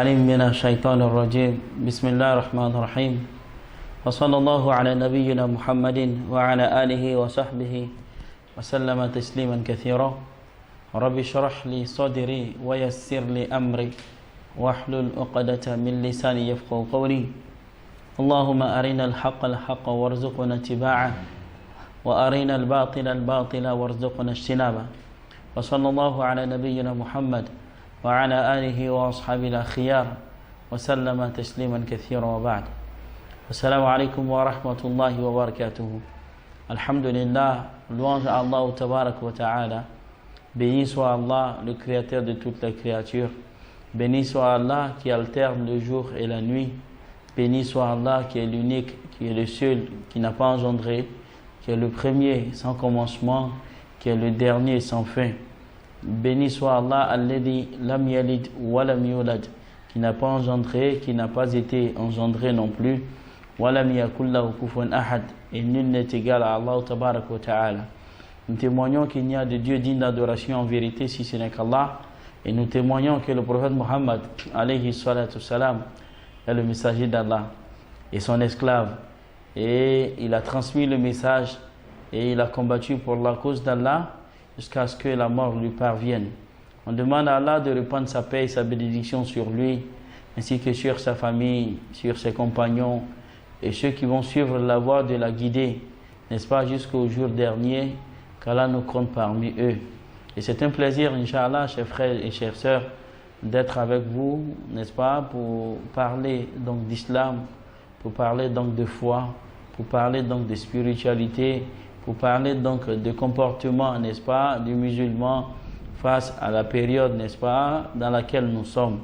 العليم من الشيطان الرجيم بسم الله الرحمن الرحيم وصلى الله على نبينا محمد وعلى آله وصحبه وسلم تسليما كثيرا رب اشرح لي صدري ويسر لي أمري واحلل عقدة من لساني يفقهوا قولي اللهم أرنا الحق الحق وارزقنا اتباعه وأرنا الباطل الباطل وارزقنا اجتنابه وصلى الله على نبينا محمد وعلى آله وأصحابه الأخيار وسلم تسليما كثيرا وبعد السلام عليكم ورحمة الله وبركاته الحمد لله louange à Allah tabarak wa ta'ala. Béni soit Allah, le créateur de toutes les créatures. Béni soit Allah qui alterne le jour et la nuit. Béni soit Allah qui est l'unique, qui est le seul, qui n'a pas engendré, qui est le premier sans commencement, qui est le dernier sans fin. Béni soit Allah, alladhi lam yalid wa lam yulad, qui n'a pas engendré, qui n'a pas été engendré non plus. Wa lam yakul lahu kufuwan ahad, et nul n'est égal à Allah tabarak wa ta'ala. Nous témoignons qu'il n'y a de Dieu digne d'adoration en vérité si ce n'est qu'Allah, et nous témoignons que le prophète Muhammad alayhi salatu salam est le messager d'Allah et son esclave, et il a transmis le message et il a combattu pour la cause d'Allah jusqu'à ce que la mort lui parvienne. On demande à Allah de répandre sa paix et sa bénédiction sur lui, ainsi que sur sa famille, sur ses compagnons et ceux qui vont suivre la voie de la guider, n'est-ce pas, jusqu'au jour dernier, qu'Allah nous compte parmi eux. Et c'est un plaisir, Inch'Allah, chers frères et chères sœurs, d'être avec vous, n'est-ce pas, pour parler donc d'islam, pour parler donc de foi, pour parler donc de spiritualité, pour parler donc de comportement, n'est-ce pas, du musulman face à la période, n'est-ce pas, dans laquelle nous sommes.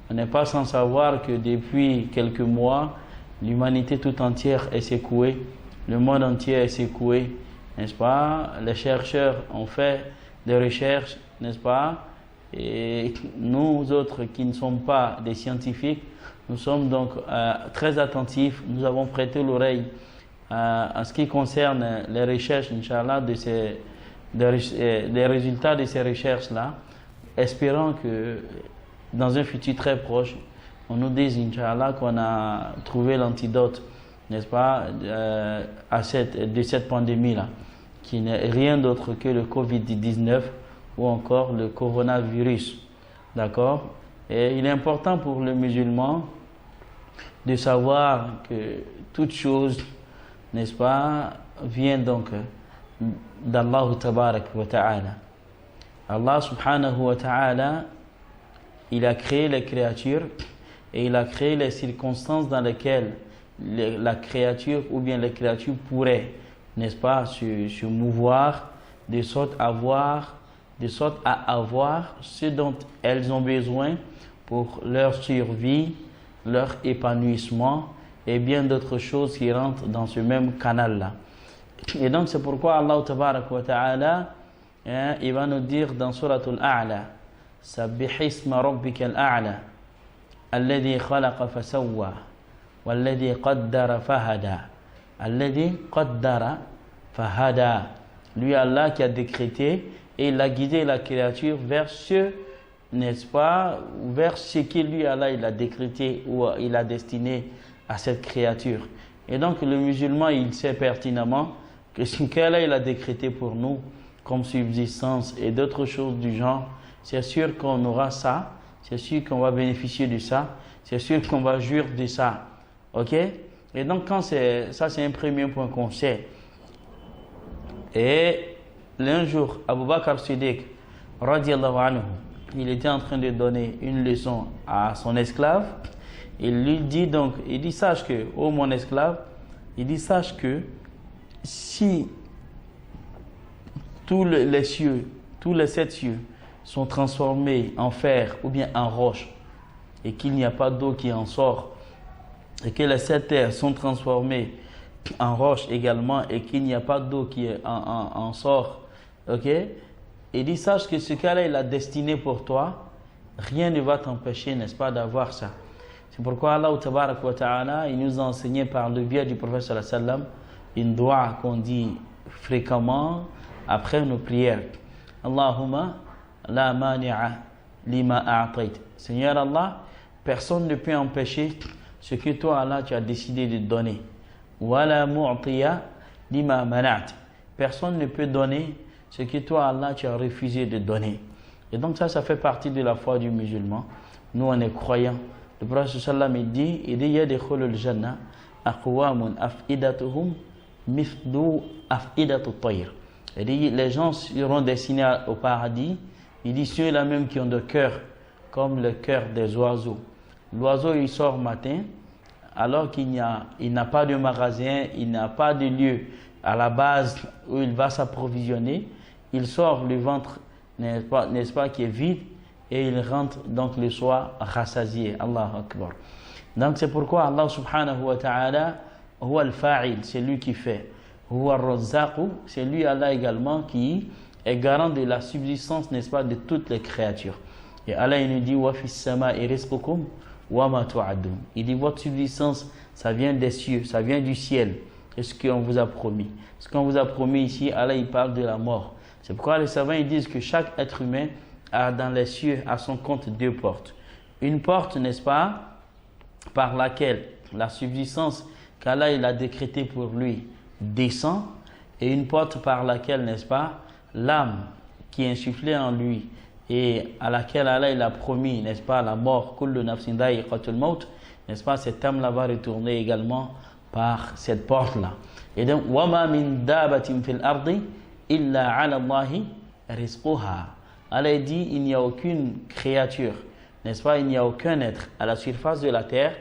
On n'est pas sans savoir que depuis quelques mois, l'humanité tout entière est secouée, le monde entier est secoué, n'est-ce pas. Les chercheurs ont fait des recherches, n'est-ce pas, et nous autres qui ne sommes pas des scientifiques, nous sommes donc très attentifs, nous avons prêté l'oreille en ce qui concerne les recherches, Inch'Allah, des résultats de ces recherches-là, espérant que dans un futur très proche, on nous dise, Inch'Allah, qu'on a trouvé l'antidote, n'est-ce pas, de cette pandémie-là, qui n'est rien d'autre que le Covid-19 ou encore le coronavirus. D'accord? Et il est important pour le musulman de savoir que toute chose, n'est-ce pas, vient donc d'Allah tabarak wa ta'ala. Allah subhanahu wa ta'ala, il a créé les créatures et il a créé les circonstances dans lesquelles la créature ou bien les créatures pourraient, n'est-ce pas, se mouvoir de sorte à avoir ce dont elles ont besoin pour leur survie, leur épanouissement et bien d'autres choses qui rentrent dans ce même canal-là. Et donc c'est pourquoi Allah tabarak wa ta'ala, il va nous dire dans Suratul A'la, Sabbih isma rabbika al-a'la alladhi khalaqa fasawwa walladhi qaddara fahada alladhi qaddara fahada. Lui Allah qui a décrété et il a guidé la créature vers ce, n'est-ce pas, vers ce qui lui Allah il a décrété ou il a destiné à cette créature. Et donc le musulman il sait pertinemment que ce qu'Allah il a décrété pour nous comme subsistance et d'autres choses du genre, c'est sûr qu'on aura ça, c'est sûr qu'on va bénéficier de ça, c'est sûr qu'on va jouir de ça. Ok? Et donc quand c'est un premier point qu'on sait. Et un jour, Abu Bakr Siddiq, radiallahu anhu, il était en train de donner une leçon à son esclave. Il lui dit donc, il dit, sache que, ô mon esclave, il dit, sache que si tous les cieux, tous les 7 cieux sont transformés en fer ou bien en roche et qu'il n'y a pas d'eau qui en sort et que les 7 terres sont transformées en roche également et qu'il n'y a pas d'eau qui en sort, ok, il dit, sache que ce qu'Allah il a destiné pour toi, rien ne va t'empêcher, n'est-ce pas, d'avoir ça. C'est pourquoi Allah tabarak wa ta'ala, il nous a enseigné par le biais du prophète sallallahu alayhi wa sallam une dua qu'on dit fréquemment après nos prières. Allahumma la mani'a lima a'tayt. Seigneur Allah, personne ne peut empêcher ce que toi, Allah, tu as décidé de donner. Wala mu'tiya lima mana'at. Personne ne peut donner ce que toi, Allah, tu as refusé de donner. Et donc ça fait partie de la foi du musulman. Nous, on est croyants. Le prophète sallallahu alayhi wa sallam dit, yadkhulul jannah aqwamun af'idatuhum mithlu af'idatu tayr. Il dit, les gens seront destinés au paradis. Il dit, ceux-là même qui ont de cœur comme le cœur des oiseaux. L'oiseau, il sort matin, alors qu'il n'a pas de magasin, il n'a pas de lieu à la base où il va s'approvisionner. Il sort le ventre, n'est-ce pas, qui est vide, et il rentre donc le soir rassasié. Allahu Akbar. Donc c'est pourquoi Allah subhanahu wa ta'ala, huwa al-fa'il, c'est lui qui fait. Huwa al-razzaqu, c'est lui Allah également qui est garant de la subsistance, n'est-ce pas, de toutes les créatures. Et Allah il nous dit, wa fis sama'i rizqukum wa ma tu'adun. Il dit, votre subsistance, ça vient des cieux, ça vient du ciel. C'est ce qu'on vous a promis. Ce qu'on vous a promis ici, Allah il parle de la mort. C'est pourquoi les savants ils disent que chaque être humain a dans les cieux à son compte deux portes. Une porte, n'est-ce pas, par laquelle la subsistance qu'Allah il a décrétée pour lui descend, et une porte par laquelle, n'est-ce pas, l'âme qui est insufflée en lui et à laquelle Allah il a promis, n'est-ce pas, la mort, kullu nafsin dha'iqatul maut, n'est-ce pas, cette âme-là va retourner également par cette porte-là. Et donc, wama min dabatin fil ardi illa ala Allahi rizquha. Allah dit, il n'y a aucune créature, n'est-ce pas, il n'y a aucun être à la surface de la terre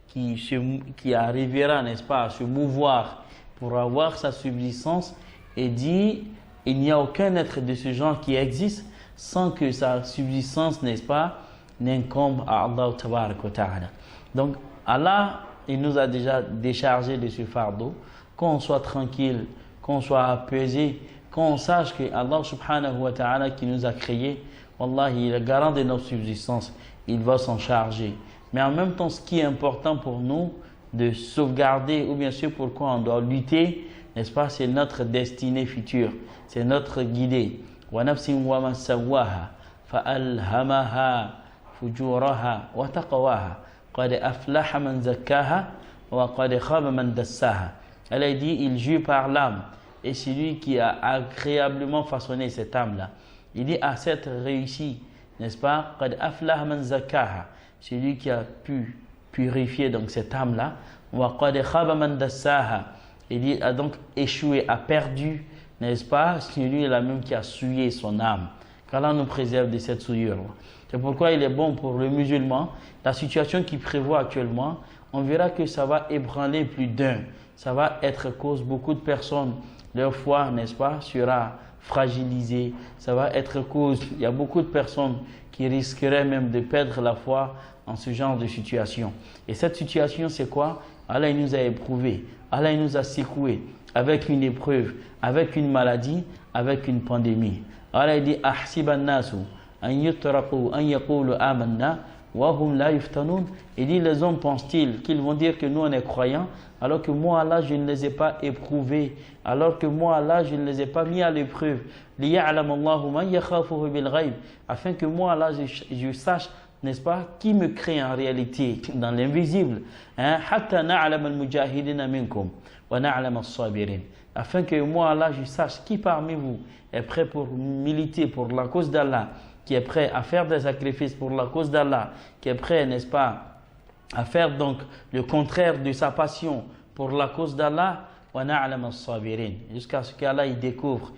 qui arrivera, n'est-ce pas, à se mouvoir pour avoir sa subsistance, et dit, il n'y a aucun être de ce genre qui existe sans que sa subsistance, n'est-ce pas, n'incombe à Allah tabarak wa ta'ala. Donc, Allah, il nous a déjà déchargé de ce fardeau, qu'on soit tranquille, qu'on soit apaisé, qu'on sache que Allah subhanahu wa ta'ala qui nous a créés, Wallahi, il est garant de notre subsistance, il va s'en charger. Mais en même temps, ce qui est important pour nous, de sauvegarder, ou bien sûr pourquoi on doit lutter, n'est-ce pas, c'est notre destinée future, c'est notre guidée. Wa nafsin wa ma sawwaha fa alhamaha fujuraha wa taqwaha qad aflaha man zakkaha wa qad khaba man dassaha. Elle a dit, il jure par l'âme, et c'est lui qui a agréablement façonné cette âme-là. Il dit, à cette réussie, n'est-ce pas, qad aflaha man zakkaha, c'est lui qui a pu purifier donc cette âme-là. Wa qad khaba man dassaha, il a donc échoué, a perdu, n'est-ce pas, c'est lui là même qui a souillé son âme. Qu'Allah nous préserve de cette souillure. C'est pourquoi il est bon pour le musulman, la situation qui prévoit actuellement, on verra que ça va ébranler plus d'un. Ça va être cause beaucoup de personnes, leur foi, n'est-ce pas, sera fragilisée. Ça va être cause, il y a beaucoup de personnes qui risqueraient même de perdre la foi en ce genre de situation. Et cette situation, c'est quoi? Allah il nous a éprouvés, Allah il nous a secoués avec une épreuve, avec une maladie, avec une pandémie. Allah il dit, ahsiban nasu an yutraku an yaqulu amanna wa hum la yuftanun. Il dit, les hommes pensent-ils qu'ils vont dire que nous on est croyants, alors que moi Allah je ne les ai pas éprouvés, alors que moi Allah je ne les ai pas mis à l'épreuve. Liya'lam Allahu man yakhafuhu bil ghaib, afin que moi Allah je sache, n'est-ce pas, qui me crée en réalité dans l'invisible. Hatta na'lam al-mujahidina minkum wa na'lam as-sabirin, afin que moi Allah je sache qui parmi vous est prêt pour militer pour la cause d'Allah, qui est prêt à faire des sacrifices pour la cause d'Allah, qui est prêt, n'est-ce pas, à faire donc le contraire de sa passion pour la cause d'Allah, wa na'lam as-sabirin, jusqu'à ce qu'Allah il découvre,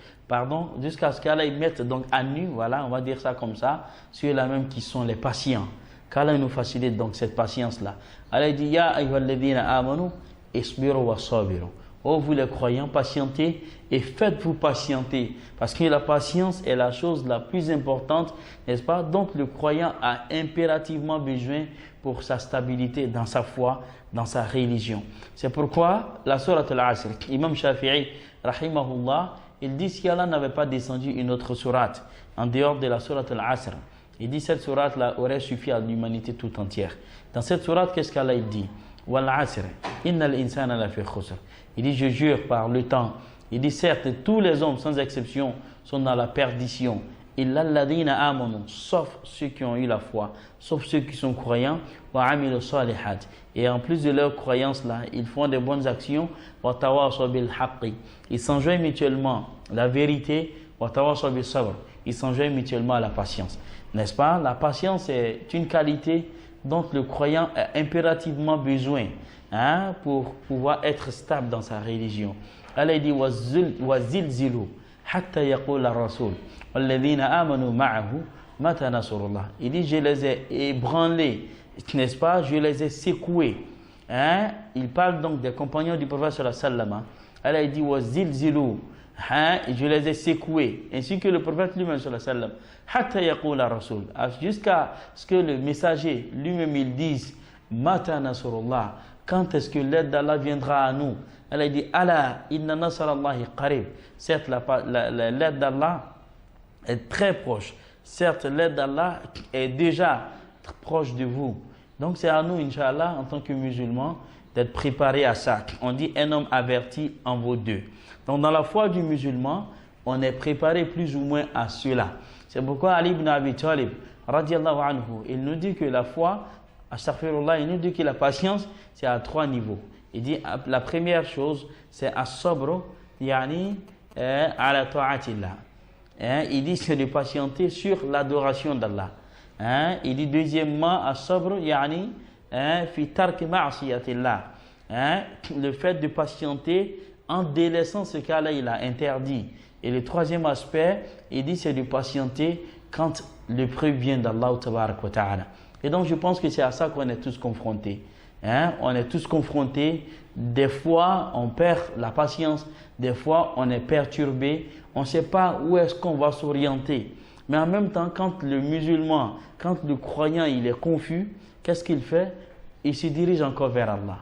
jusqu'à ce qu'Allah il mette donc à nu, voilà, on va dire ça comme ça, ceux-là même qui sont les patients. Qu'Allah nous facilite donc cette patience-là. Allah dit, ya ayyuhalladhina amanu isbiru wa sabiru. Oh vous les croyants, patientez et faites-vous patienter, parce que la patience est la chose la plus importante, n'est-ce pas, dont le croyant a impérativement besoin pour sa stabilité dans sa foi, dans sa religion. C'est pourquoi la sourate al-Asr, Imam Shafi'i rahimahullah, il dit, si Allah n'avait pas descendu une autre sourate en dehors de la sourate al-Asr, il dit, cette sourate-là aurait suffi à l'humanité tout entière. Dans cette sourate, qu'est-ce qu'Allah dit? Wal asr, innal insana lafi khusr. Il dit, je jure par le temps. Il dit, certes, tous les hommes, sans exception, sont dans la perdition. illa alladhina amanu, sauf ceux qui ont eu la foi, sauf ceux qui sont croyants, wa amilu salihat. Et en plus de leur croyance là, ils font des bonnes actions, wa tawasaw bil haqqi. Ils s'enjoignent mutuellement la vérité, wa tawasaw bis sabr. Ils s'enjoignent mutuellement à la patience. N'est-ce pas? La patience est une qualité dont le croyant a impérativement besoin pour pouvoir être stable dans sa religion. Allah dit wazilzilu hatta yaqul ar-rasul walladhina amanu ma'ahu mata nasrullah. Il dit je les ai ébranlés, n'est-ce pas? Je les ai secoués. Il parle donc des compagnons du prophète sallallahu alayhi wa sallam. Allah dit wazilzilu, je les ai secoués, ainsi que le prophète lui-même sallallahu alayhi wa sallam. Hatta yaqul ar-rasul, jusqu'à ce que le messager lui-même il dise mata nasrullah, quand est-ce que l'aide d'Allah viendra à nous? Elle dit ala inna nasrallahi qarib. Certes, l'aide d'Allah est très proche. Certes, l'aide d'Allah est déjà proche de vous. Donc c'est à nous, Inch'Allah, en tant que musulmans, d'être préparés à ça. On dit un homme averti en vaut deux. Donc dans la foi du musulman, on est préparé plus ou moins à cela. C'est pourquoi Ali ibn Abi Talib, radiallahu anhu, il nous dit que la foi, astaghfirullah, il nous dit que la patience, c'est à 3 niveaux. Il dit la première chose, c'est as-sabr, yani ala ta'atillah. Il dit c'est de patienter sur l'adoration d'Allah. Il dit deuxièmement as-sabr, yani fi tark ma'siyatillah. Le fait de patienter en délaissant ce qu'Allah il a interdit. Et le troisième aspect, il dit c'est de patienter quand l'épreuve vient d'Allah tabarak wa ta'ala. Et donc je pense que c'est à ça qu'on est tous confrontés. On est tous confrontés. Des fois, on perd la patience. Des fois, on est perturbé. On ne sait pas où est-ce qu'on va s'orienter. Mais en même temps, quand le musulman, quand le croyant, il est confus, qu'est-ce qu'il fait? Il se dirige encore vers Allah.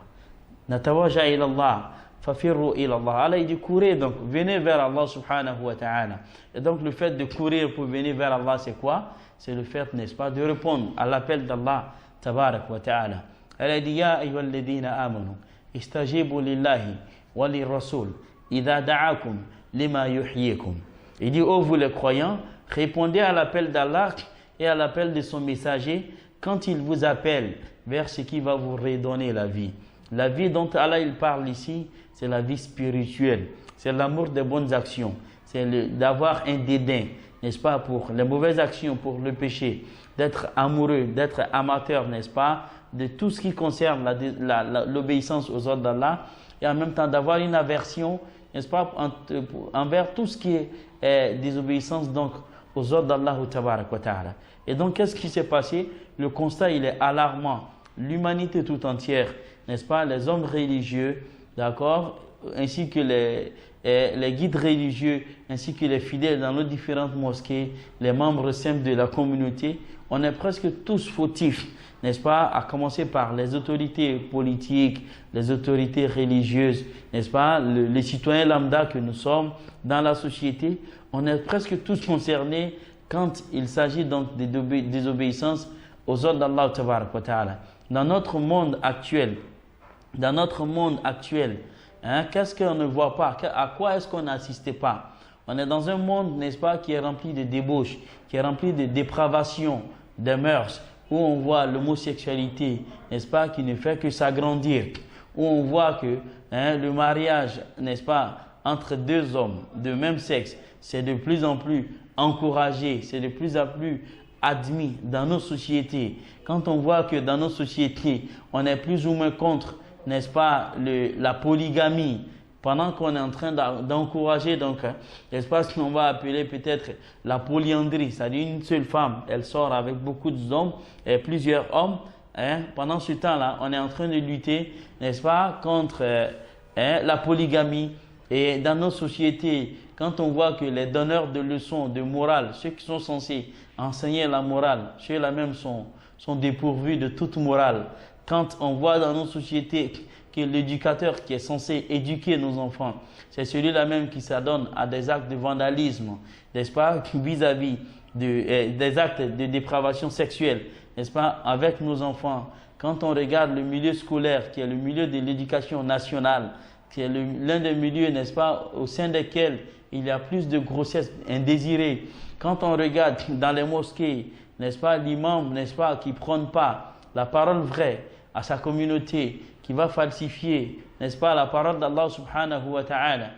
Natawaja ilallah, fafirru ilallah. Allah, il dit courez donc, venez vers Allah subhanahu wa ta'ala. Et donc, le fait de courir pour venir vers Allah, c'est quoi? C'est le fait, n'est-ce pas, de répondre à l'appel d'Allah tabarak wa ta'ala. Elle dit ya ayyuhalladhina amanu istajibu lillahi wa lirrasul idha da'akum lima yuhyikum. Il dit ô vous les croyants, répondez à l'appel d'Allah et à l'appel de son messager quand il vous appelle vers ce qui va vous redonner la vie. La vie dont Allah il parle ici, c'est la vie spirituelle, c'est l'amour des bonnes actions, c'est d'avoir un dédain, n'est-ce pas, pour les mauvaises actions, pour le péché, d'être amoureux, d'être amateur, n'est-ce pas, de tout ce qui concerne l'obéissance aux ordres d'Allah, et en même temps d'avoir une aversion, n'est-ce pas, envers tout ce qui est désobéissance donc aux ordres d'Allah tabarak wa ta'ala. Et donc qu'est-ce qui s'est passé? Le constat il est alarmant. L'humanité tout entière, n'est-ce pas, les hommes religieux, d'accord, ainsi que les guides religieux, ainsi que les fidèles dans nos différentes mosquées, les membres simples de la communauté, on est presque tous fautifs, n'est-ce pas, à commencer par les autorités politiques, les autorités religieuses, n'est-ce pas, les citoyens lambda que nous sommes dans la société, on est presque tous concernés quand il s'agit donc des désobéissances aux ordres d'Allah tabarak wa ta'ala. Dans notre monde actuel, qu'est-ce qu'on ne voit pas? À quoi est-ce qu'on n'assistait pas? On est dans un monde, n'est-ce pas, qui est rempli de débauches, qui est rempli de dépravation, de mœurs, où on voit l'homosexualité, n'est-ce pas, qui ne fait que s'agrandir, où on voit que le mariage, n'est-ce pas, entre deux hommes de même sexe, c'est de plus en plus encouragé, c'est de plus en plus admis dans nos sociétés. Quand on voit que dans nos sociétés, on est plus ou moins contre, n'est-ce pas, la polygamie, pendant qu'on est en train d'encourager, donc, n'est-ce pas, ce qu'on va appeler peut-être la polyandrie, c'est-à-dire une seule femme, elle sort avec beaucoup d'hommes et plusieurs hommes. Pendant ce temps-là, on est en train de lutter, n'est-ce pas, contre la polygamie. Et dans nos sociétés, quand on voit que les donneurs de leçons de morale, ceux qui sont censés enseigner la morale, ceux-là même sont dépourvus de toute morale. Quand on voit dans nos sociétés que l'éducateur qui est censé éduquer nos enfants, c'est celui-là même qui s'adonne à des actes de vandalisme, n'est-ce pas, vis-à-vis des actes de dépravation sexuelle, n'est-ce pas, avec nos enfants. Quand on regarde le milieu scolaire, qui est le milieu de l'éducation nationale, qui est l'un des milieux, n'est-ce pas, au sein desquels il y a plus de grossesse indésirée. Quand on regarde dans les mosquées, n'est-ce pas, l'imam, n'est-ce pas, qui ne prône pas la parole vraie à sa communauté, qui va falsifier, n'est-ce pas, la parole d'Allah subhanahu wa ta'ala,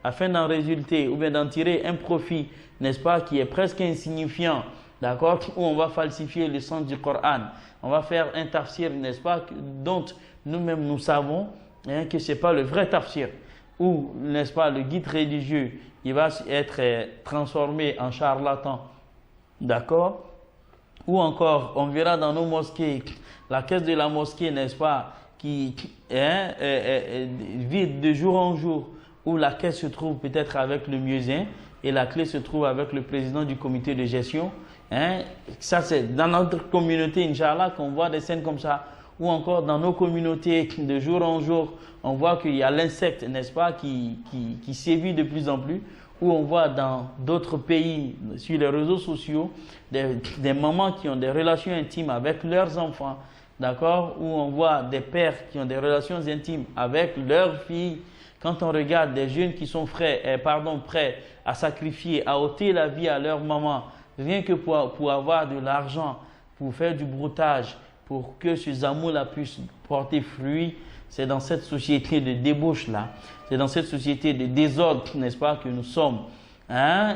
afin d'en résulter ou bien d'en tirer un profit, n'est-ce pas, qui est presque insignifiant, d'accord, où on va falsifier le sens du Coran, on va faire un tafsir, n'est-ce pas, dont nous-mêmes nous savons que ce n'est pas le vrai tafsir, ou, n'est-ce pas, le guide religieux, il va être transformé en charlatan, d'accord, ou encore, on verra dans nos mosquées, la caisse de la mosquée, n'est-ce pas, qui est vide de jour en jour, où la caisse se trouve peut-être avec le muezzin et la clé se trouve avec le président du comité de gestion. Ça, c'est dans notre communauté, Inch'Allah, qu'on voit des scènes comme ça. Ou encore dans nos communautés, de jour en jour, on voit qu'il y a l'insecte, n'est-ce pas, qui sévit de plus en plus. Où on voit dans d'autres pays, sur les réseaux sociaux, des mamans qui ont des relations intimes avec leurs enfants, d'accord, où on voit des pères qui ont des relations intimes avec leurs filles. Quand on regarde des jeunes qui sont prêts à sacrifier, à ôter la vie à leur maman, rien que pour avoir de l'argent, pour faire du broutage, pour que ces amours-là puissent porter fruit, c'est dans cette société de débauche-là, c'est dans cette société de désordre, n'est-ce pas, que nous sommes.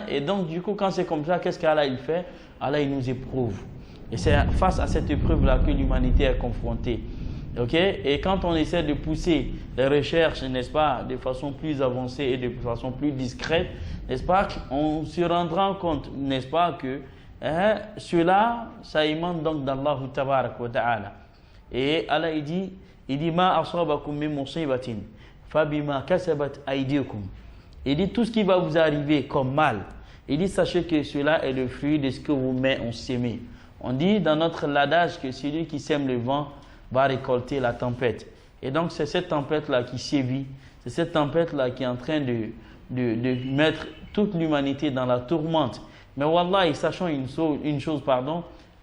Et donc, du coup, quand c'est comme ça, qu'est-ce qu'Allah il fait? Allah, il nous éprouve. Et c'est face à cette épreuve-là que l'humanité est confrontée. Okay? Et quand on essaie de pousser les recherches, n'est-ce pas, de façon plus avancée et de façon plus discrète, n'est-ce pas, on se rendra compte, n'est-ce pas, que cela, ça émane donc d'Allah tabarak wa ta'ala. Et Allah, il dit ma asabakum min musibatin fabima kasabat aydikum. Il dit tout ce qui va vous arriver comme mal, il dit sachez que cela est le fruit de ce que vos mains ont sémé. On dit dans notre adage que celui qui sème le vent va récolter la tempête. Et donc c'est cette tempête-là qui sévit, c'est cette tempête-là qui est en train de mettre toute l'humanité dans la tourmente. Mais Wallah, sachant une chose,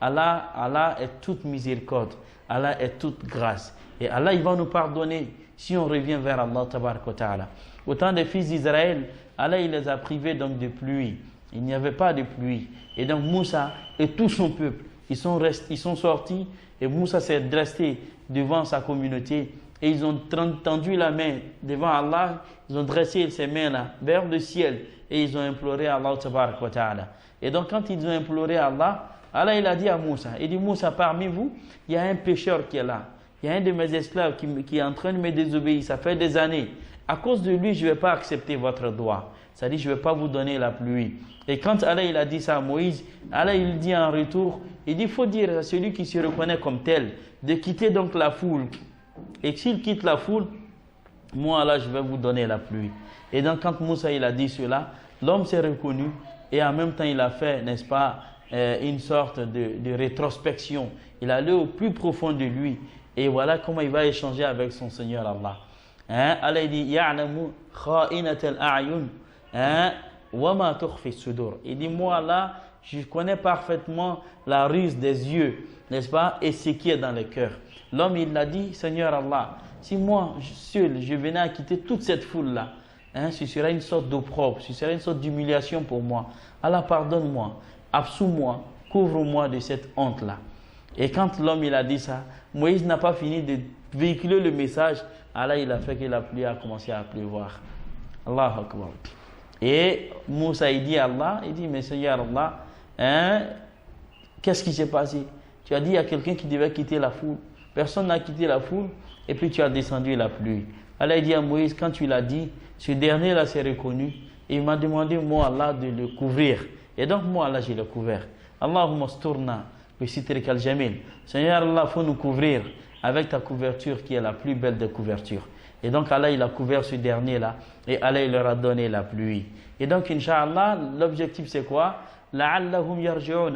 Allah est toute miséricorde, Allah est toute grâce. Et Allah, il va nous pardonner si on revient vers Allah tabaraka wa ta'ala. Autant des fils d'Israël, Allah, il les a privés donc de pluie. Il n'y avait pas de pluie. Et donc Moussa et tout son peuple, ils sont sortis et Moussa s'est dressé devant sa communauté et ils ont tendu la main devant Allah, ils ont dressé ces mains-là vers le ciel et ils ont imploré Allah tabaraka wa ta'ala. Et donc quand ils ont imploré Allah, Allah il a dit à Moussa, il dit Moussa, parmi vous, il y a un pécheur qui est là. Il y a un de mes esclaves qui est en train de me désobéir, ça fait des années. À cause de lui, je ne vais pas accepter votre droit. C'est-à-dire, je ne vais pas vous donner la pluie. Et quand Allah il a dit ça à Moïse, Allah il dit en retour, il dit, il faut dire à celui qui se reconnaît comme tel, de quitter donc la foule. Et s'il quitte la foule, moi Allah, je vais vous donner la pluie. Et donc quand Moussa il a dit cela, l'homme s'est reconnu et en même temps il a fait, n'est-ce pas, une sorte de rétrospection. Il est allé au plus profond de lui. Et voilà comment il va échanger avec son Seigneur Allah. Allah il dit, ya'lamu kha'inatal a'yun wa ma tukhfi sudur. Il dit, moi là, je connais parfaitement la ruse des yeux, n'est-ce pas, et ce qui est dans le cœur. L'homme il a dit, Seigneur Allah, si moi seul je venais à quitter toute cette foule là, ce serait une sorte d'opprobre, ce serait une sorte d'humiliation pour moi. Allah, pardonne-moi, absous-moi, couvre-moi de cette honte là. Et quand l'homme il a dit ça, Moïse n'a pas fini de véhiculer le message. Allah il a fait que la pluie a commencé à pleuvoir. Allahu Akbar. Et Moussa il dit à Allah, il dit, mais Seigneur Allah, qu'est-ce qui s'est passé? Tu as dit il y a quelqu'un qui devait quitter la foule. Personne n'a quitté la foule et puis tu as descendu la pluie. Allah il dit à Moïse, quand tu l'as dit, ce dernier là s'est reconnu et il m'a demandé moi Allah de le couvrir. Et donc moi Allah je l'ai couvert. Allahumma sturna bi sitrikal jamil. Seigneur Allah, il faut nous couvrir avec ta couverture qui est la plus belle des couvertures. Et donc Allah il a couvert ce dernier là et Allah il leur a donné la pluie. Et donc Inch'Allah, l'objectif c'est quoi? La'allahum yarji'un.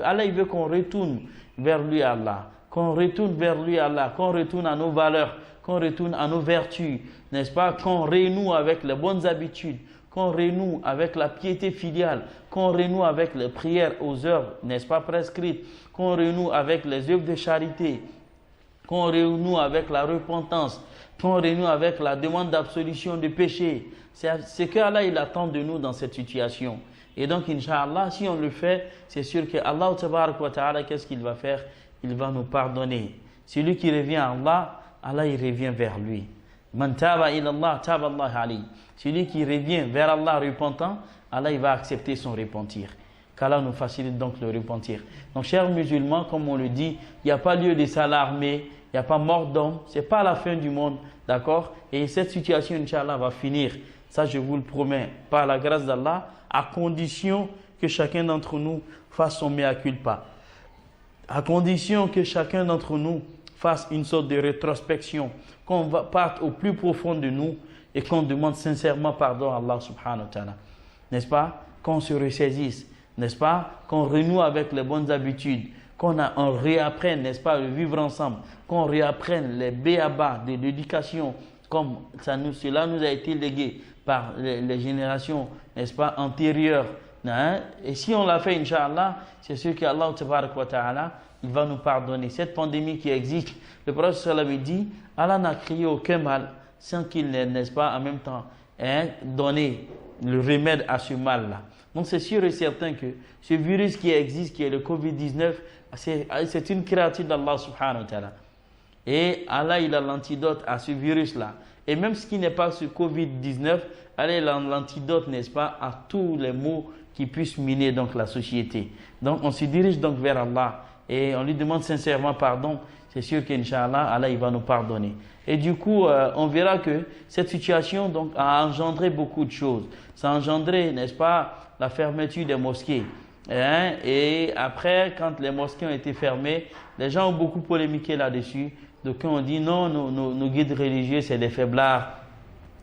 Allah il veut qu'on retourne vers lui Allah, qu'on retourne vers lui Allah, qu'on retourne à nos valeurs, qu'on retourne à nos vertus, n'est-ce pas, qu'on renoue avec les bonnes habitudes, qu'on renoue avec la piété filiale, qu'on renoue avec les prières aux heures, n'est-ce pas, prescrites, qu'on renoue avec les œuvres de charité, qu'on renoue avec la repentance, qu'on renoue avec la demande d'absolution de péché. C'est ce qu'Allah il attend de nous dans cette situation. Et donc, Inch'Allah, si on le fait, c'est sûr que Allah Ta'ala, qu'est-ce qu'il va faire? Il va nous pardonner. Celui qui revient à Allah, Allah il revient vers lui. Man taba ilallah, taba Allah alayhi. Celui qui revient vers Allah repentant, Allah il va accepter son repentir. Qu'Allah nous facilite donc le repentir. Donc, chers musulmans, comme on le dit, il n'y a pas lieu de s'alarmer, il n'y a pas mort d'homme, ce n'est pas la fin du monde, d'accord? Et cette situation, Inch'Allah, va finir. Ça, je vous le promets, par la grâce d'Allah, à condition que chacun d'entre nous fasse son mea culpa. À condition que chacun d'entre nous fasse une sorte de rétrospection, qu'on parte au plus profond de nous et qu'on demande sincèrement pardon à Allah subhanahu wa ta'ala. N'est-ce pas? Qu'on se ressaisisse, n'est-ce pas? Qu'on renoue avec les bonnes habitudes, qu'on réapprenne, n'est-ce pas, le vivre ensemble, qu'on réapprenne les béabas de l'éducation, comme cela nous a été légué par les générations, n'est-ce pas, antérieures. Hein? Et si on l'a fait, Inch'Allah, c'est sûr qu'Allah Ta'ala, il va nous pardonner. Cette pandémie qui existe, le prophète sallallahu dit, Allah n'a créé aucun mal sans qu'il n'ait, n'est-ce pas, en même temps, donné le remède à ce mal-là. Donc c'est sûr et certain que ce virus qui existe, qui est le Covid-19, c'est une créature d'Allah subhanahu wa ta'ala. Et Allah, il a l'antidote à ce virus-là. Et même ce qui n'est pas ce Covid-19, Allah, il a l'antidote, n'est-ce pas, à tous les maux qui puissent miner donc la société. Donc on se dirige donc vers Allah et on lui demande sincèrement pardon. C'est sûr qu'Inch'Allah, Allah, il va nous pardonner. Et du coup, on verra que cette situation donc, a engendré beaucoup de choses. Ça a engendré, n'est-ce pas, la fermeture des mosquées. Et après, quand les mosquées ont été fermées, les gens ont beaucoup polémiqué là-dessus. Donc on dit non, nos guides religieux, c'est des faiblards.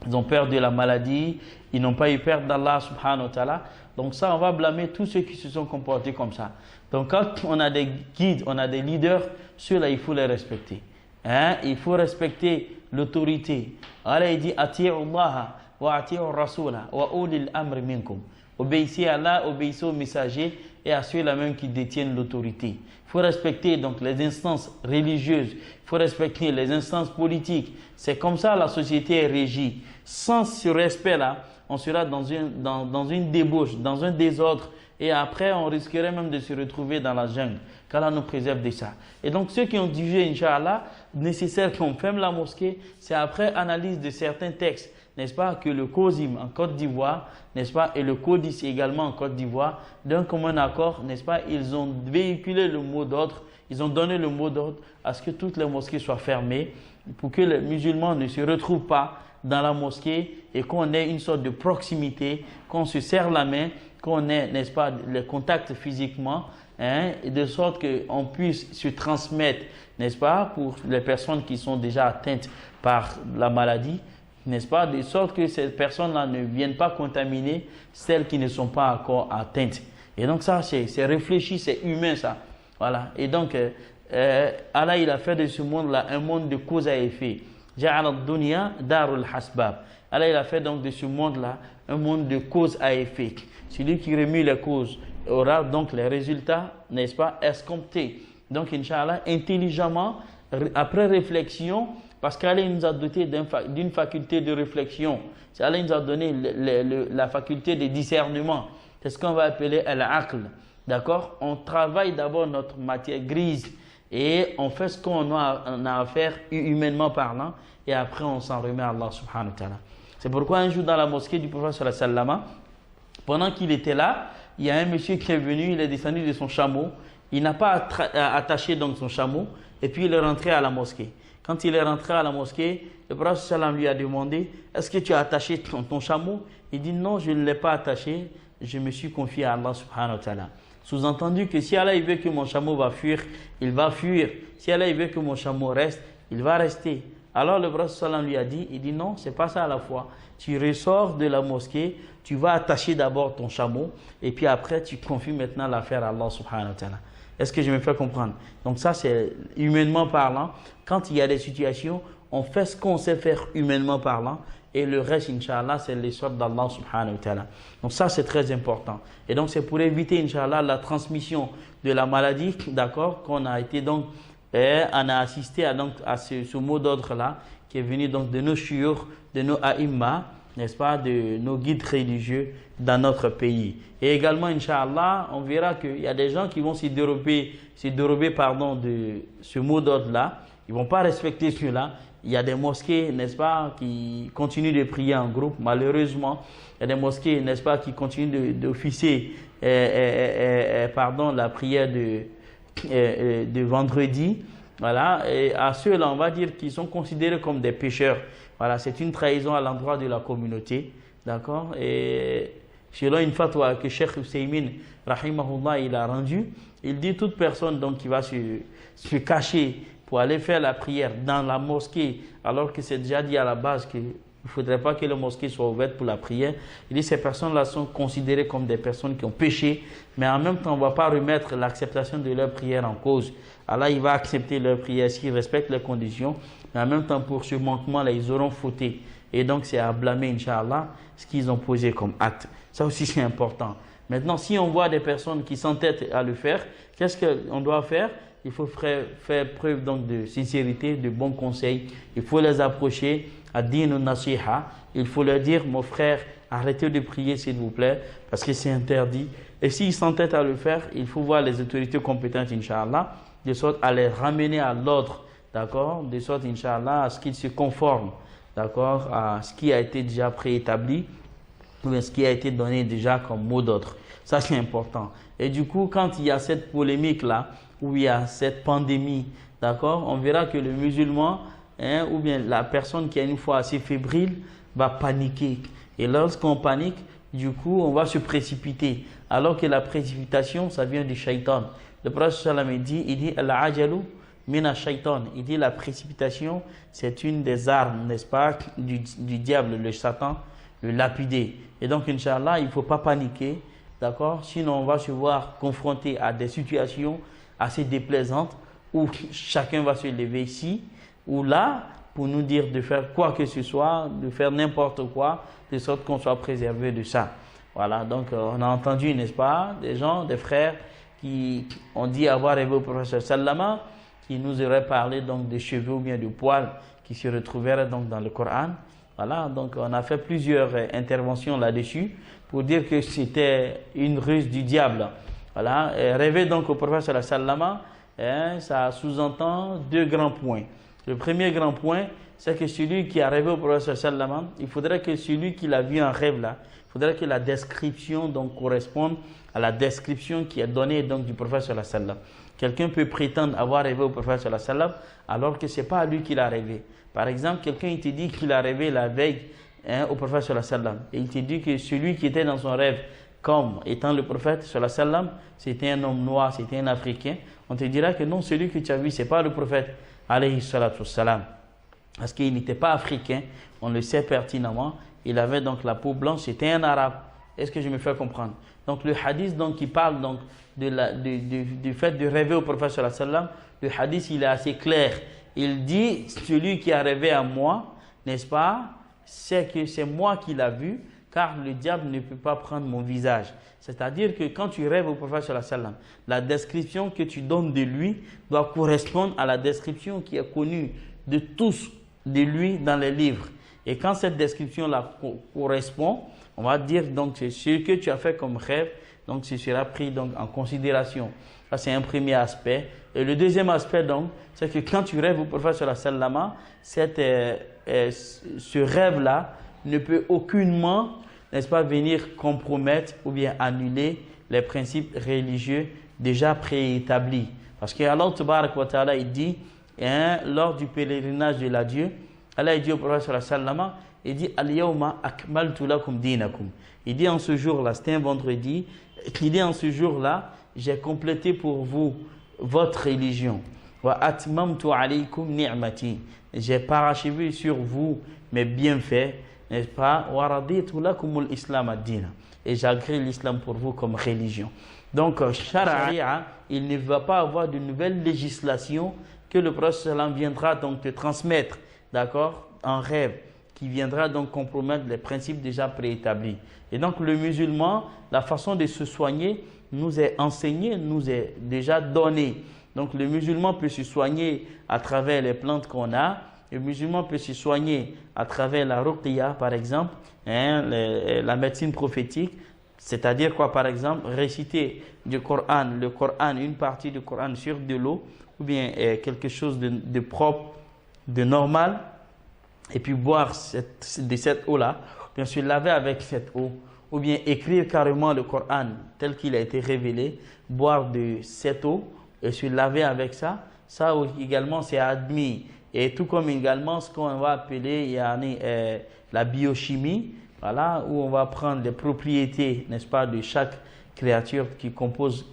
Ils ont peur de la maladie. Ils n'ont pas eu peur d'Allah subhanahu wa ta'ala. Donc ça, on va blâmer tous ceux qui se sont comportés comme ça. Donc quand on a des guides, on a des leaders, ceux-là, il faut les respecter. Il faut respecter l'autorité. Allah il dit ati'u Allah wa ati'u Rasula wa ulil amri minkum. Obéissez à Allah, obéissez aux messagers et à ceux-là même qui détiennent l'autorité. Il faut respecter donc les instances religieuses, il faut respecter les instances politiques. C'est comme ça la société est régie. Sans ce respect-là, on sera dans une débauche, dans un désordre. Et après, on risquerait même de se retrouver dans la jungle. Qu'Allah nous préserve de ça. Et donc, ceux qui ont jugé, Inch'Allah, nécessaire qu'on ferme la mosquée, c'est après analyse de certains textes, n'est-ce pas, que le COSIM en Côte d'Ivoire, n'est-ce pas, et le CODIS également en Côte d'Ivoire, d'un commun accord, n'est-ce pas, ils ont véhiculé le mot d'ordre, ils ont donné le mot d'ordre à ce que toutes les mosquées soient fermées, pour que les musulmans ne se retrouvent pas dans la mosquée et qu'on ait une sorte de proximité, qu'on se serre la main, qu'on ait, n'est-ce pas, les contacts physiquement, et de sorte qu'on puisse se transmettre, n'est-ce pas, pour les personnes qui sont déjà atteintes par la maladie, n'est-ce pas, de sorte que ces personnes-là ne viennent pas contaminer celles qui ne sont pas encore atteintes. Et donc ça, c'est réfléchi, c'est humain ça. Voilà. Et donc, Allah, il a fait de ce monde-là un monde de cause à effet. Ja'ala ad-dunya darul hasbab. Allah, il a fait donc de ce monde-là un monde de cause à effet. Celui qui remue les causes aura donc les résultats, n'est-ce pas, escomptés. Donc, Inch'Allah, intelligemment, après réflexion, parce qu'Allah nous a doté d'une faculté de réflexion. Allah nous a donné la faculté de discernement. C'est ce qu'on va appeler al-aql. D'accord? On travaille d'abord notre matière grise et on fait ce qu'on a à faire humainement parlant et après on s'en remet à Allah subhanahu wa ta'ala. C'est pourquoi un jour dans la mosquée du prophète sallallahu alayhi wa sallam, pendant qu'il était là, il y a un monsieur qui est venu, il est descendu de son chameau, il n'a pas attaché donc son chameau et puis il est rentré à la mosquée. Quand il est rentré à la mosquée, le prophète sallallahu alayhi wa sallam lui a demandé, est-ce que tu as attaché ton chameau? Il dit non, je ne l'ai pas attaché, je me suis confié à Allah subhanahu wa ta'ala. Sous-entendu que si Allah il veut que mon chameau va fuir, il va fuir. Si Allah il veut que mon chameau reste, il va rester. Alors le prophète sallallahu alayhi wa sallam lui a dit, il dit non, c'est pas ça à la fois. Tu ressors de la mosquée, tu vas attacher d'abord ton chameau et puis après tu confies maintenant l'affaire à Allah subhanahu wa ta'ala. Est-ce que je me fais comprendre? Donc ça c'est humainement parlant. Quand il y a des situations, on fait ce qu'on sait faire humainement parlant. Et le reste, Inch'Allah, c'est l'essor d'Allah subhanahu wa ta'ala. Donc ça, c'est très important. Et donc, c'est pour éviter, Inch'Allah, la transmission de la maladie, d'accord, qu'on a été donc, on a assisté à ce mot d'ordre-là, qui est venu donc de nos shuyukh, de nos a'imma, n'est-ce pas, de nos guides religieux dans notre pays. Et également, Inch'Allah, on verra qu'il y a des gens qui vont se dérober de ce mot d'ordre-là. Ils ne vont pas respecter cela. Il y a des mosquées, n'est-ce pas, qui continuent de prier en groupe. Malheureusement, il y a des mosquées, n'est-ce pas, qui continuent d'officier la prière de vendredi. Voilà. Et à ceux-là, on va dire qu'ils sont considérés comme des pécheurs. Voilà, c'est une trahison à l'endroit de la communauté. D'accord? Et selon une fatwa que Cheikh Hussein, rahimahullah, il a rendue, il dit toute personne donc, qui va se cacher pour aller faire la prière dans la mosquée, alors que c'est déjà dit à la base qu'il ne faudrait pas que la mosquée soit ouverte pour la prière. Il dit que ces personnes-là sont considérées comme des personnes qui ont péché, mais en même temps, on ne va pas remettre l'acceptation de leur prière en cause. Allah, il va accepter leur prière s'ils respectent les conditions, mais en même temps, pour ce manquement-là, ils auront fauté. Et donc, c'est à blâmer, Inch'Allah, ce qu'ils ont posé comme acte. Ça aussi, c'est important. Maintenant, si on voit des personnes qui s'entêtent à le faire, qu'est-ce qu'on doit faire? Il faut faire preuve donc de sincérité, de bons conseils. Il faut les approcher à dinu nasiha. Il faut leur dire, mon frère, arrêtez de prier s'il vous plaît, parce que c'est interdit. Et s'ils s'entêtent à le faire, il faut voir les autorités compétentes, Inch'Allah, de sorte à les ramener à l'ordre, d'accord, de sorte, Inch'Allah, à ce qu'ils se conforment, d'accord, à ce qui a été déjà préétabli, ou bien ce qui a été donné déjà comme mot d'ordre. Ça, c'est important. Et du coup, quand il y a cette polémique-là, où il y a cette pandémie, d'accord, on verra que le musulman, ou bien la personne qui a une foi assez fébrile, va paniquer. Et lorsqu'on panique, du coup, on va se précipiter. Alors que la précipitation, ça vient du shaitan. Le prophète sallam il dit al-ajalu mina shaitan. Il dit la précipitation, c'est une des armes, n'est-ce pas, du diable, le Satan, le lapider. Et donc, Inch'Allah, il ne faut pas paniquer, d'accord? Sinon, on va se voir confronté à des situations assez déplaisantes où chacun va se lever ici ou là pour nous dire de faire quoi que ce soit, de faire n'importe quoi, de sorte qu'on soit préservé de ça. Voilà, donc on a entendu, n'est-ce pas, des gens, des frères qui ont dit avoir rêvé au professeur Sallama, qui nous auraient parlé donc des cheveux ou bien de poils qui se retrouveraient donc dans le Coran. Voilà, donc on a fait plusieurs interventions là-dessus pour dire que c'était une ruse du diable. Voilà, rêver donc au prophète Sallama, ça sous-entend deux grands points. Le premier grand point, c'est que celui qui a rêvé au prophète Sallama, il faudrait que celui qui l'a vu en rêve là, il faudrait que la description donc corresponde à la description qui est donnée donc du prophète Sallam. Quelqu'un peut prétendre avoir rêvé au prophète Sallam alors que c'est pas à lui qu'il a rêvé. Par exemple, quelqu'un il te dit qu'il a rêvé la veille au prophète Sallam et il te dit que celui qui était dans son rêve comme étant le prophète Sallam, c'était un homme noir, c'était un Africain. On te dira que non, celui que tu as vu, c'est pas le prophète alayhi salatu wassalam. Parce qu'il n'était pas africain, on le sait pertinemment. Il avait donc la peau blanche, c'était un arabe. Est-ce que je me fais comprendre? Donc le hadith donc, qui parle donc du fait de rêver au prophète sallallahu alayhi wa sallam, le hadith il est assez clair. Il dit, celui qui a rêvé à moi, n'est-ce pas, c'est que c'est moi qui l'a vu, car le diable ne peut pas prendre mon visage. C'est-à-dire que quand tu rêves au prophète sallallahu alayhi wa sallam, la description que tu donnes de lui doit correspondre à la description qui est connue de tous de lui dans les livres. Et quand cette description-là correspond, on va dire donc c'est ce que tu as fait comme rêve, donc ce sera pris donc en considération. Ça c'est un premier aspect. Et le deuxième aspect donc, c'est que quand tu rêves au prophète sallallahu alayhi wa sallam, ce rêve-là ne peut aucunement, n'est-ce pas, venir compromettre ou bien annuler les principes religieux déjà préétablis. Parce que Allah Tabarak wa Ta'ala il dit, lors du pèlerinage de l'adieu, Allah dit au prophète sallallahu alayhi wa sallam, il dit Al-yawma akmaltu lakum dinakum. Il dit en ce jour-là, c'était un vendredi, il dit en ce jour-là, j'ai complété pour vous votre religion. Wa atmamtu alaykum ni'mati. J'ai parachevé sur vous mes bienfaits, n'est-ce pas? Wa raditu lakumul islam ad-din. Et j'agrée l'islam pour vous comme religion. Donc, Sharia, il ne va pas avoir de nouvelles législations que le prophète sallam viendra donc te transmettre, d'accord, en rêve, qui viendra donc compromettre les principes déjà préétablis. Et donc le musulman, la façon de se soigner nous est enseignée, nous est déjà donnée. Donc le musulman peut se soigner à travers les plantes qu'on a, Le musulman peut se soigner à travers la ruqya, par exemple, la médecine prophétique, c'est-à-dire quoi, par exemple, réciter le Coran, une partie du Coran sur de l'eau, ou bien quelque chose de propre, de normal, et puis boire de cette eau-là, bien se laver avec cette eau, ou bien écrire carrément le Coran tel qu'il a été révélé, boire de cette eau et se laver avec ça, ça également c'est admis. Et tout comme également ce qu'on va appeler la biochimie, voilà, où on va prendre les propriétés, n'est-ce pas, de chaque créature qui compose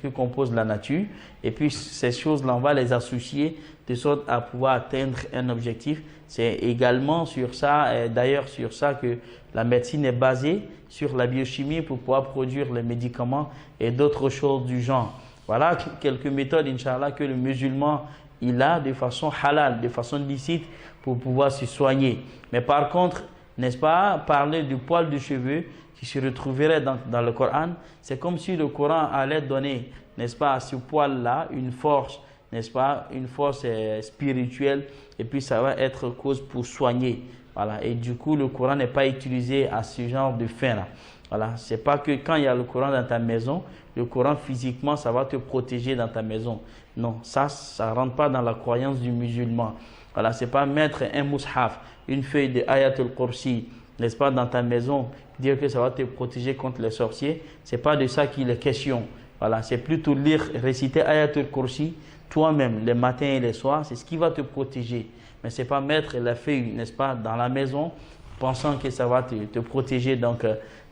la nature, et puis ces choses-là, on va les associer de sorte à pouvoir atteindre un objectif. C'est également sur ça, d'ailleurs sur ça que la médecine est basée, sur la biochimie pour pouvoir produire les médicaments et d'autres choses du genre. Voilà quelques méthodes, Inch'Allah, que le musulman il a de façon halal, de façon licite pour pouvoir se soigner. Mais par contre, n'est-ce pas, parler du poil de cheveux qui se retrouverait dans le Coran, c'est comme si le Coran allait donner, n'est-ce pas, à ce poil-là une force, n'est-ce pas, une force spirituelle, et puis ça va être cause pour soigner. Voilà. Et du coup, le Coran n'est pas utilisé à ce genre de fin-là. Voilà. C'est pas que quand il y a le Coran dans ta maison, le Coran physiquement, ça va te protéger dans ta maison. Non, ça rentre pas dans la croyance du musulman. Voilà, c'est pas mettre un mushaf, une feuille de Ayatul Kursi, n'est-ce pas, dans ta maison, dire que ça va te protéger contre les sorciers. C'est pas de ça qu'il est question. Voilà, c'est plutôt lire, réciter Ayatul Kursi toi-même, les matins et les soirs, c'est ce qui va te protéger. Mais c'est pas mettre la feuille, n'est-ce pas, dans la maison, pensant que ça va te protéger donc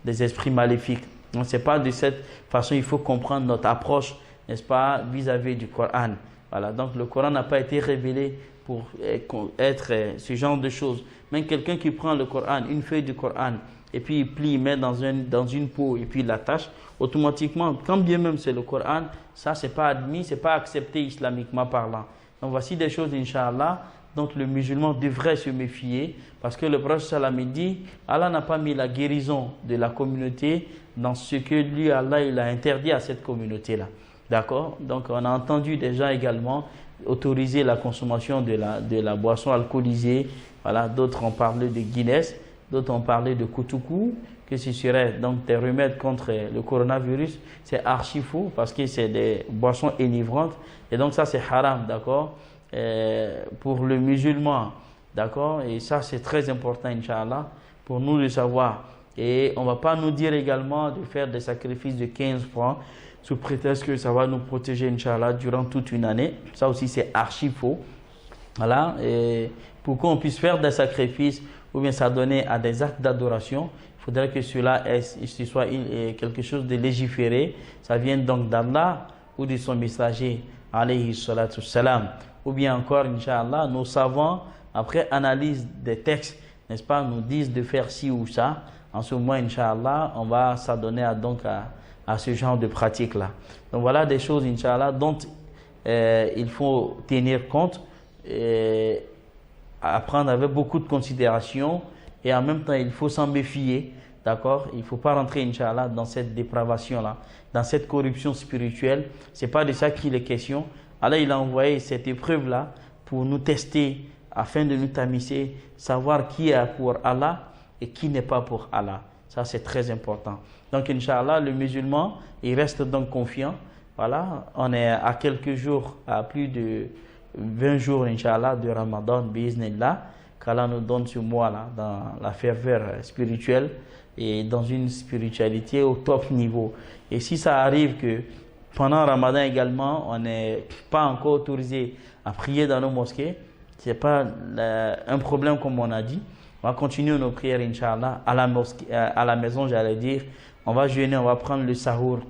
des esprits maléfiques. Donc c'est pas de cette façon, il faut comprendre notre approche, n'est-ce pas, vis-à-vis du Coran. Voilà, donc le Coran n'a pas été révélé pour être ce genre de choses. Même quelqu'un qui prend le Coran, une feuille du Coran, et puis il plie, il met dans une peau et puis il l'attache, automatiquement, quand bien même c'est le Coran, ça c'est pas admis, c'est pas accepté islamiquement parlant. Donc voici des choses, Inch'Allah, dont le musulman devrait se méfier, parce que le prophète sallam dit, Allah n'a pas mis la guérison de la communauté dans ce que lui, Allah, il a interdit à cette communauté-là. D'accord? Donc on a entendu déjà également autoriser la consommation de la boisson alcoolisée. Voilà, d'autres ont parlé de Guinness, d'autres ont parlé de Koutoukou, que ce serait donc des remèdes contre le coronavirus. C'est archi faux parce que c'est des boissons enivrantes et donc ça c'est haram, d'accord, pour le musulman, d'accord, et ça c'est très important, Inch'Allah, pour nous de savoir. Et on ne va pas nous dire également de faire des sacrifices de 15 francs sous prétexte que ça va nous protéger, Inch'Allah, durant toute une année. Ça aussi, c'est archi faux. Voilà. Et pour qu'on puisse faire des sacrifices ou bien s'adonner à des actes d'adoration, il faudrait que cela soit quelque chose de légiféré. Ça vient donc d'Allah ou de son messager, alayhi salatu salam. Ou bien encore, Inch'Allah, nos savants, après analyse des textes, n'est-ce pas, nous disent de faire ci ou ça. En ce moment, Inch'Allah, on va s'adonner à ce genre de pratique-là. Donc voilà des choses, Inch'Allah, dont il faut tenir compte, apprendre avec beaucoup de considération, et en même temps, il faut s'en méfier, d'accord? Il ne faut pas rentrer, Inch'Allah, dans cette dépravation-là, dans cette corruption spirituelle. Ce n'est pas de ça qu'il est question. Allah, il a envoyé cette épreuve-là pour nous tester, afin de nous tamiser, savoir qui est pour Allah et qui n'est pas pour Allah. Ça, c'est très important. Donc, Inch'Allah, le musulman, il reste donc confiant. Voilà, on est à quelques jours, à plus de 20 jours, Inch'Allah, de Ramadan, bi'Iznillah, qu'Allah nous donne ce mois-là, dans la ferveur spirituelle et dans une spiritualité au top niveau. Et si ça arrive que pendant Ramadan également, on n'est pas encore autorisé à prier dans nos mosquées, ce n'est pas un problème comme on a dit. On va continuer nos prières, Inch'Allah, à la maison, j'allais dire. On va jeûner, on va prendre le sahour.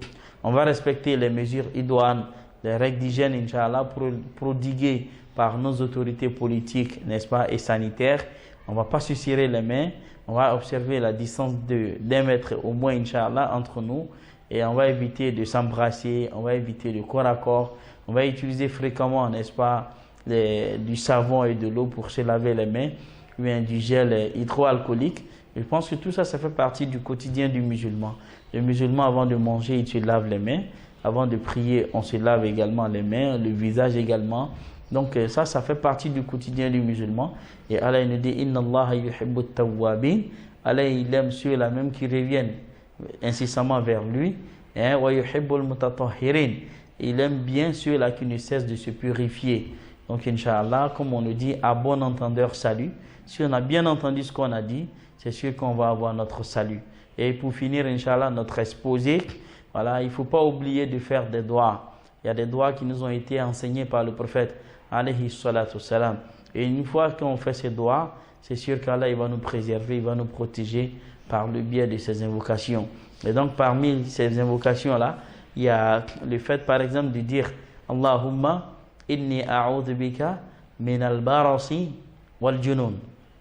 On va respecter les mesures idoines, les règles d'hygiène, Inch'Allah, prodiguées par nos autorités politiques, n'est-ce pas, et sanitaires. On ne va pas se serrer les mains. On va observer la distance d'1 mètre au moins, Inch'Allah, entre nous. Et on va éviter de s'embrasser, on va éviter le corps à corps. On va utiliser fréquemment, n'est-ce pas, du savon et de l'eau pour se laver les mains, ou bien du gel hydroalcoolique. Je pense que tout ça, ça fait partie du quotidien du musulman. Le musulman, avant de manger, il se lave les mains. Avant de prier, on se lave également les mains, le visage également. Donc ça fait partie du quotidien du musulman. Et Allah il nous dit Inna Allah yuhibbu at-tawwabin. Allah il aime ceux-là même qui reviennent incessamment vers lui. Wa yuhibbu al-mutatahhirin. Il aime bien ceux-là qui ne cessent de se purifier. Donc Inch'Allah, comme on le dit, à bon entendeur salut. Si on a bien entendu ce qu'on a dit, c'est sûr qu'on va avoir notre salut. Et pour finir, Inch'Allah, notre exposé, voilà, il ne faut pas oublier de faire des doigts. Il y a des doigts qui nous ont été enseignés par le prophète, alayhi salatu salam. Et une fois qu'on fait ces doigts, c'est sûr qu'Allah il va nous préserver, il va nous protéger par le biais de ces invocations. Et donc, parmi ces invocations-là, il y a le fait, par exemple, de dire Allahumma inni a'udhu bika min al-barasi wal junun.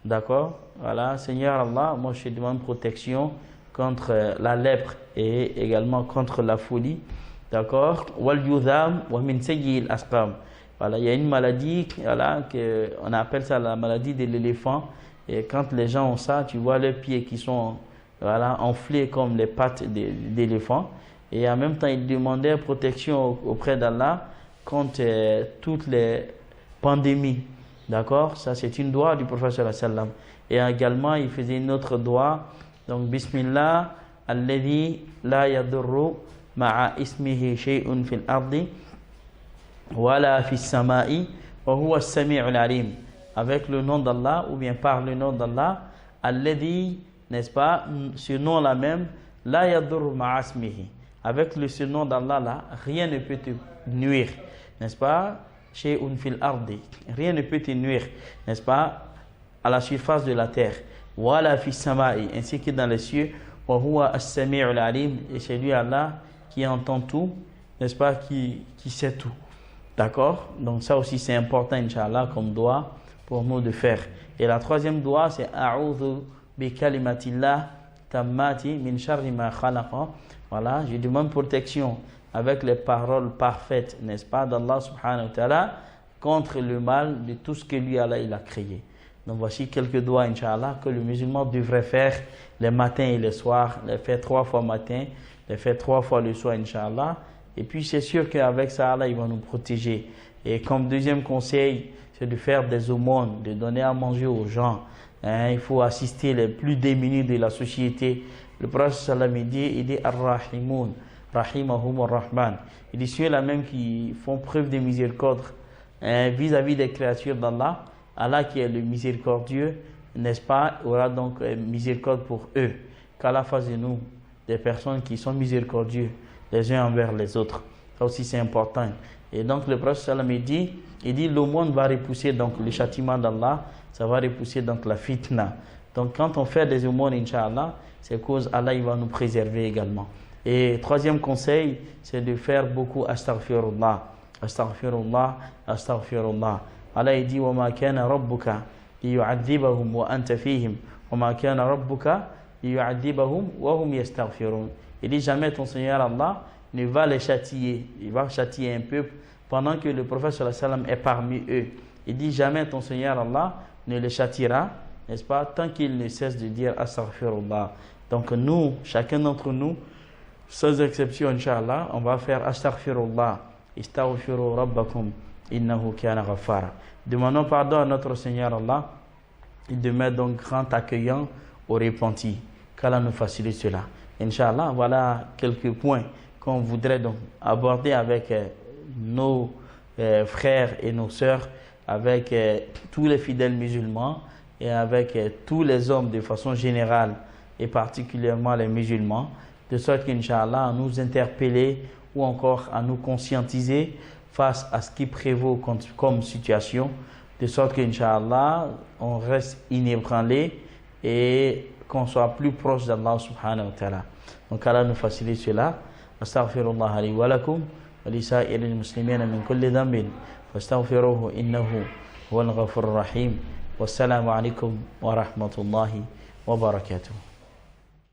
D'accord? Voilà, Seigneur Allah, moi je demande protection contre la lèpre et également contre la folie. D'accord? Wal yudham wa min sayyi'il asqam. Voilà, il y a une maladie, voilà, on appelle ça la maladie de l'éléphant. Et quand les gens ont ça, tu vois leurs pieds qui sont, voilà, enflés comme les pattes d'éléphant. Et en même temps, il demandait protection auprès d'Allah contre toutes les pandémies. D'accord? Ça, c'est une doigt du prophète sallallahu alayhi wa sallam. Et également, il faisait une autre doigt. Donc, Bismillah, alladhi la yadurru ma'a ismihi shay'un fil ardi wala fis sama'i wa huwa as-sami'ul alim. Avec le nom d'Allah ou bien par le nom d'Allah, alladhi, n'est-ce pas, ce nom-là même, la yadurru ma'a ismihi. Avec ce nom d'Allah là, rien ne peut te nuire, n'est-ce pas? Shay'un fil ardi, rien ne peut te nuire, n'est-ce pas? À la surface de la terre. Wala fis sama'i, ainsi que dans les cieux. Wa huwa as-sami'ul alim, et c'est lui Allah qui entend tout, n'est-ce pas? Qui sait tout. D'accord? Donc ça aussi c'est important, Inch'Allah, comme doigt pour nous de faire. Et la troisième doigt c'est a'udhu bi kalimatillah tammati min sharri ma khalaqa. Voilà, je demande protection avec les paroles parfaites, n'est-ce pas, d'Allah subhanahu wa ta'ala, contre le mal de tout ce que lui, Allah, il a créé. Donc voici quelques doigts, Inch'Allah, que le musulman devrait faire les matins et les soirs, les faire 3 fois matin, les faire 3 fois le soir, Inch'Allah. Et puis c'est sûr qu'avec ça, Allah, il va nous protéger. Et comme deuxième conseil, c'est de faire des aumônes, de donner à manger aux gens. Il faut assister les plus démunis de la société. Le prophète sallam il dit Ar-Rahimun, Rahimahum Ar-Rahman. Il dit ceux-là même qui font preuve de miséricorde vis-à-vis des créatures d'Allah, Allah qui est le miséricordieux, n'est-ce pas, aura donc miséricorde pour eux. Qu'Allah fasse de nous des personnes qui sont miséricordieux les uns envers les autres. Ça aussi c'est important. Et donc le prophète sallam il dit l'aumône va repousser donc le châtiment d'Allah, ça va repousser donc la fitna. Donc quand on fait des aumônes, Inch'Allah, c'est cause Allah il va nous préserver également. Et troisième conseil, c'est de faire beaucoup astaghfirullah. Astaghfirullah, astaghfirullah. Allah il dit wa ma kana rabbuka liyu'adhibahum wa anta fihim wa ma kana rabbuka liyu'adhibahum wa hum yastaghfirun. Il dit jamais ton Seigneur Allah ne va les châtier. Il va châtier un peuple pendant que le prophète sallallahu alayhi wa sallam est parmi eux. Il dit jamais ton Seigneur Allah ne les châtiera, n'est-ce pas, tant qu'il ne cesse de dire astaghfirullah. Donc nous, chacun d'entre nous, sans exception, Inch'Allah, on va faire astaghfirullah. Istaghfiru rabbakum innahu kana ghaffara. Demandons pardon à notre Seigneur Allah. Il demeure donc grand accueillant aux repentis. Qu'Allah nous facilite cela. Inch'Allah, voilà quelques points qu'on voudrait donc aborder avec nos frères et nos sœurs, avec tous les fidèles musulmans et avec tous les hommes de façon générale et particulièrement les musulmans, de sorte qu'Inch'Allah, à nous interpeller ou encore à nous conscientiser face à ce qui prévaut comme situation, de sorte qu'Inch'Allah, on reste inébranlé et qu'on soit plus proche d'Allah subhanahu wa ta'ala. Donc Allah nous facilite cela. Astaghfirullah li wa lakum wa li sa'iril muslimina min kulli dhanbin fastaghfiruhu innahu huwal ghafurur rahim. Wassalamu alaikum wa rahmatullahi wa barakatuh.